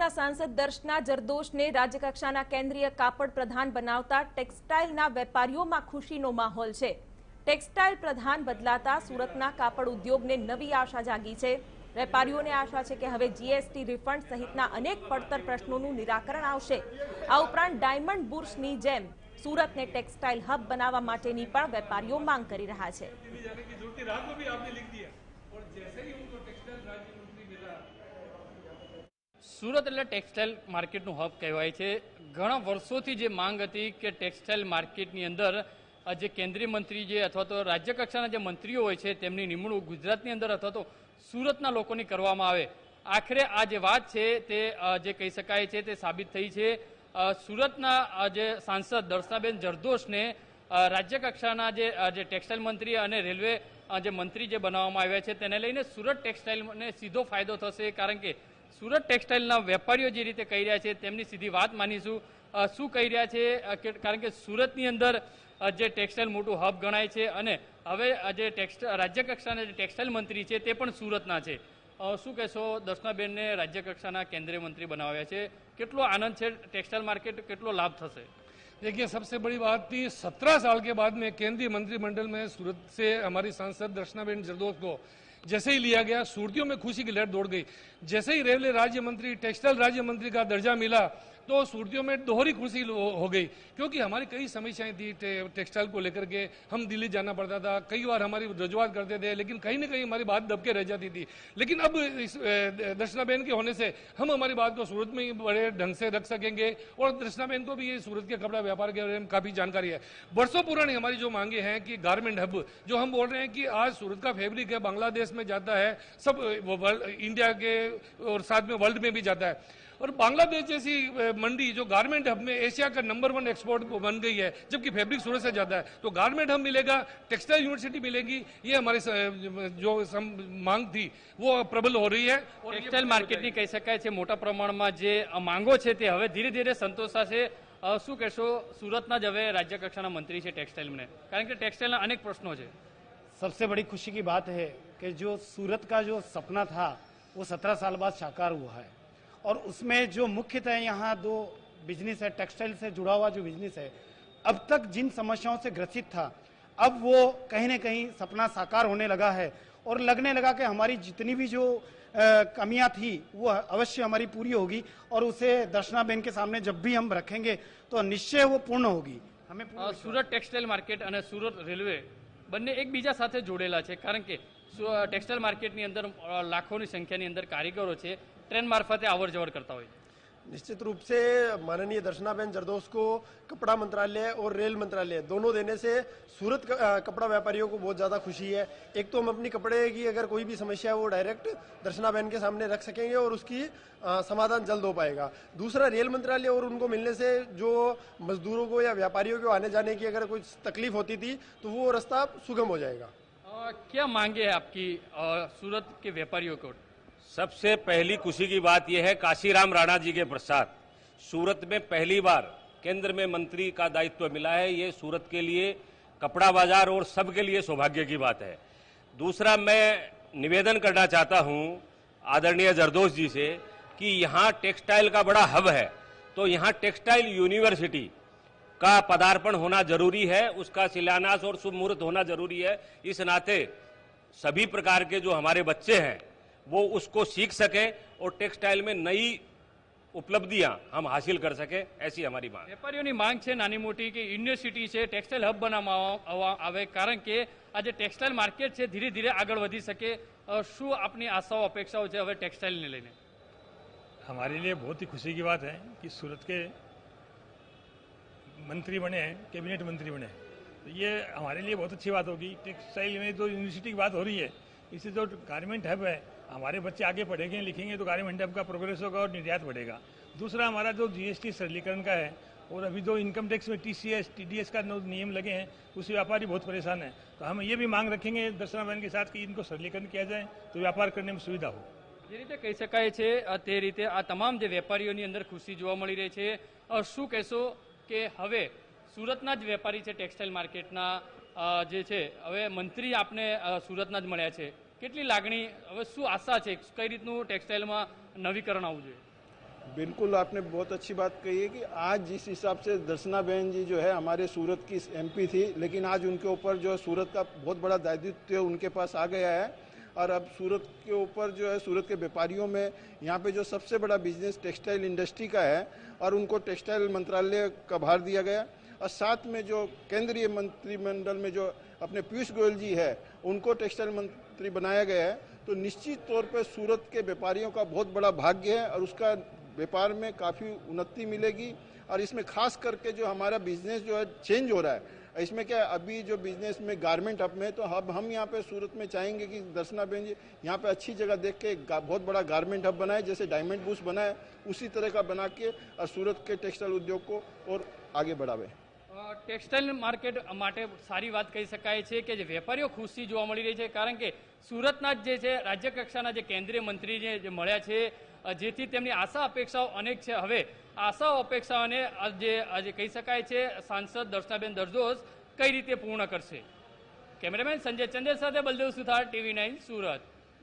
સુરતના સાંસદ દર્શના જરદોશને રાજ્યકક્ષાના કેન્દ્રીય કાપડ પ્રધાન બનાવતા ટેક્સટાઇલના વેપારીઓમાં ખુશીનો માહોલ છે। ટેક્સટાઇલ પ્રધાન બદલાતા સુરતના કાપડ ઉદ્યોગને નવી આશા જાગી છે। વેપારીઓને આશા છે કે હવે જીએસટી રિફંડ સહિતના અનેક પડતર પ્રશ્નોનું નિરાકરણ આવશે। આ ઉપરાંત ડાયમંડ બુર્સની જેમ સુરતને ટેક્સટાઇલ હબ બનાવવા માટેની પણ વેપારીઓ માંગ કરી રહ્યા છે। सूरत એટલે ટેક્સટાઇલ માર્કેટનું હબ કહેવાય છે। ઘણા વર્ષોથી જે માંગ હતી કે ટેક્સટાઇલ માર્કેટની અંદર જે કેન્દ્રીય મંત્રી જે અથવા તો રાજ્ય કક્ષાના જે મંત્રીઓ હોય છે તેમની નિમણૂક ગુજરાતની અંદર અથવા તો સુરતના લોકોની કરવામાં આવે। આખરે આ જે વાત છે તે જે કહી શકાય છે તે સાબિત થઈ છે। સુરતના જે સાંસદ દર્શનાબેન જરદોશને રાજ્ય કક્ષાના જે ટેક્સટાઇલ મંત્રી અને રેલવે જે મંત્રી જે બનાવવામાં આવ્યા છે તેને લઈને સુરત ટેક્સટાઇલને સીધો ફાયદો થશે। કારણ કે सूरत टेक्सटाइलना वेपारीओ जे रीते कही रह्या छे तेमनी सीधी वात मानीशुं। शुं कही रह्या छे कारण के सूरतनी अंदर जे टेक्सटाइल मोटुं हब गणाय छे अने हवे जे राज्य कक्षाना जे टेक्सटाइल मंत्री छे ते पण सूरतना छे। शुं कहेशो दर्शनाबेनने राज्य कक्षाना केंद्रीय मंत्री बनाव्या छे, केटलो आनंद छे, टेक्सटाइल मार्केट केटलो लाभ थशे? देखिए, सबसे बड़ी बात थी 17 साल के बाद में केंद्रीय मंत्रिमंडल में सूरत से हमारी सांसद दर्शनाबेन जरदोश को जैसे ही लिया गया, सुरतियों में खुशी की लहर दौड़ गई। जैसे ही रेलवे राज्य मंत्री, टेक्सटाइल राज्य मंत्री का दर्जा मिला तो सुरतियों में दोहरी खुशी हो गई, क्योंकि हमारी कई समस्याएं थी टेक्सटाइल को लेकर के। हम दिल्ली जाना पड़ता था, कई बार हमारी रजुआत करते थे, लेकिन कहीं ना कहीं हमारी बात दबके रह जाती थी। लेकिन अब इस दर्शनाबेन के होने से हम हमारी बात को सूरत में ही बड़े ढंग से रख सकेंगे। और दर्शनाबेन को भी ये सूरत के कपड़ा व्यापार के बारे में काफी जानकारी है। वर्षों पुरानी हमारी जो मांगे हैं कि गारमेंट हब, जो हम बोल रहे हैं कि आज सूरत का फैब्रिक है बांग्लादेश में जाता है, सब इंडिया के और साथ में वर्ल्ड में भी जाता है। और बांग्लादेश जैसी मंडी जो गारमेंट हब में एशिया का नंबर 1 एक्सपोर्ट बन गई है, जबकि फैब्रिक सूरत से जाता है। तो गारमेंट हब मिलेगा, टेक्सटाइल यूनिवर्सिटी मिलेगी, ये हमारी जो मांग थी वो प्रबल हो रही है। टेक्सटाइल मार्केटनी कही शकाय छे मोटा प्रमाणमां जे मांगो छे ते हवे धीरे धीरे संतोषाशे। शुं कहेशो सूरतना ज हवे राज्य कक्षाना मंत्री छे टेक्सटाइलने, कारण के टेक्सटाइलना अनेक प्रश्नों छे। सबसे बड़ी खुशी की बात है कि जो सूरत का जो सपना था वो 17 साल बाद साकार हुआ है। और उसमें जो मुख्यतः यहाँ दो बिजनेस है, टेक्सटाइल से जुड़ा हुआ जो बिजनेस है, अब तक जिन समस्याओं से ग्रसित था, अब वो कहीं ना कहीं सपना साकार होने लगा है। और लगने लगा कि हमारी जितनी भी जो कमियां थी वो अवश्य हमारी पूरी होगी, और उसे दर्शनाबेन के सामने जब भी हम रखेंगे तो निश्चय वो पूर्ण होगी। हमें सूरत टेक्सटाइल मार्केट और सूरत रेलवे બંને એકબીજા સાથે જોડેલા છે, કારણ કે ટેક્સટાઇલ માર્કેટની અંદર લાખોની સંખ્યાની અંદર કારીગરો છે, ટ્રેન મારફતે અવર જવર કરતા હોય। निश्चित रूप से माननीय दर्शनाबेन जरदोश को कपड़ा मंत्रालय और रेल मंत्रालय दोनों देने से सूरत कपड़ा व्यापारियों को बहुत ज़्यादा खुशी है। एक तो हम अपनी कपड़े की अगर कोई भी समस्या है वो डायरेक्ट दर्शनाबेन के सामने रख सकेंगे और उसकी समाधान जल्द हो पाएगा। दूसरा, रेल मंत्रालय और उनको मिलने से जो मजदूरों को या व्यापारियों को आने जाने की अगर कोई तकलीफ होती थी तो वो रास्ता सुगम हो जाएगा। क्या मांगे है आपकी सूरत के व्यापारियों को? सबसे पहली खुशी की बात यह है, काशीराम राणा जी के पश्चात सूरत में पहली बार केंद्र में मंत्री का दायित्व मिला है। ये सूरत के लिए, कपड़ा बाजार और सबके लिए सौभाग्य की बात है। दूसरा, मैं निवेदन करना चाहता हूं आदरणीय जरदोश जी से कि यहाँ टेक्सटाइल का बड़ा हब है, तो यहाँ टेक्सटाइल यूनिवर्सिटी का पदार्पण होना जरूरी है, उसका शिलान्यास और शुभ मुहूर्त होना जरूरी है। इस नाते सभी प्रकार के जो हमारे बच्चे हैं वो उसको सीख सके और टेक्सटाइल में नई उपलब्धियां हम हासिल कर सके, ऐसी हमारी मांग। વેપારીઓની માંગ છે નાની મોટી કે યુનિવર્સિટી છે, ટેક્સટાઇલ હબ બનાવવામાં આવે, કારણ કે આ જે ટેક્સટાઇલ માર્કેટ છે ધીરે ધીરે આગળ વધી શકે। શું આપની આશાઓ અપેક્ષાઓ છે હવે ટેક્સટાઇલને લઈને? हमारे लिए बहुत ही खुशी की बात है कि सूरत के मंत्री बने, कैबिनेट मंत्री बने, तो ये हमारे लिए बहुत अच्छी बात होगी। टेक्सटाइल में जो यूनिवर्सिटी की बात हो रही है, इससे जो गारमेंट हब है, हमारे बच्चे आगे पढ़ेंगे लिखेंगे तो गारमेंट हब का प्रोग्रेस होगा और निर्यात बढ़ेगा। दूसरा, हमारा जो जीएसटी सरलीकरण का है, और अभी जो इनकम टैक्स में टीसीएस टीडीएस का नियम लगे हैं उससे व्यापारी बहुत परेशान है। तो हम ये भी मांग रखेंगे दर्शनाबेन के साथ कि इनको सरलीकरण किया जाए तो व्यापार करने में सुविधा हो। જે રીતે કહી શકાય છે તે રીતે આ તમામ જે વેપારીઓની અંદર ખુશી જોવા મળી રહી છે। શું કહેશો કે હવે સુરતના જ વેપારી છે ટેક્સટાઇલ માર્કેટના જે છે, હવે મંત્રી આપને સુરતના જ મળ્યા છે, કેટલી લાગણી, હવે શું આશા છે, કઈ રીતનું ટેક્સટાઇલમાં નવીકરણ આવવું જોઈએ? बिल्कुल, आपने बहुत अच्छी बात कही है कि आज जिस हिसाब से दर्शनाबेन जी जो है हमारे सूरत की एमपी थी, लेकिन आज उनके ऊपर जो है सूरत का बहुत बड़ा दायित्व उनके पास आ गया है और अब सूरत के ऊपर जो है सूरत के व्यापारियों में यहाँ पे जो सबसे बड़ा बिजनेस टेक्सटाइल इंडस्ट्री का है और उनको टेक्सटाइल मंत्रालय का भार दिया गया और साथ में जो केंद्रीय मंत्रिमंडल में जो अपने पीयूष गोयल जी है उनको टेक्सटाइल मंत्री बनाया गया है। तो निश्चित तौर पे सूरत के व्यापारियों का बहुत बड़ा भाग्य है और उसका व्यापार में काफ़ी उन्नति मिलेगी और इसमें खास करके जो हमारा बिजनेस जो है चेंज हो रहा है, इसमें क्या है अभी जो बिजनेस में गारमेंट हब में, तो अब हम यहाँ पे सूरत में चाहेंगे कि दर्शनाबेन जी यहाँ पे अच्छी जगह देख के बहुत बड़ा गारमेंट हब बनाए, जैसे डायमंड बूस्ट बनाए उसी तरह का बना के और सूरत के टेक्सटाइल उद्योग को और आगे बढ़ावे। ટેક્સટાઇલ માર્કેટ માટે સારી વાત કહી શકાય છે કે જે વેપારીઓ ખુશી જોવા મળી રહી છે, કારણ કે સુરતના જે છે રાજ્ય કક્ષાના જે કેન્દ્રીય મંત્રી જે મળ્યા છે, જેથી તેમની આશા અપેક્ષાઓ અનેક છે. હવે આશાઓ અપેક્ષાઓને જે કહી શકાય છે સાંસદ દર્શનાબેન જરદોશ કઈ રીતે પૂર્ણ કરશે. કેમેરામેન સંજય ચંદેલ સાથે બલદેવ સુથાર, TV9 સુરત.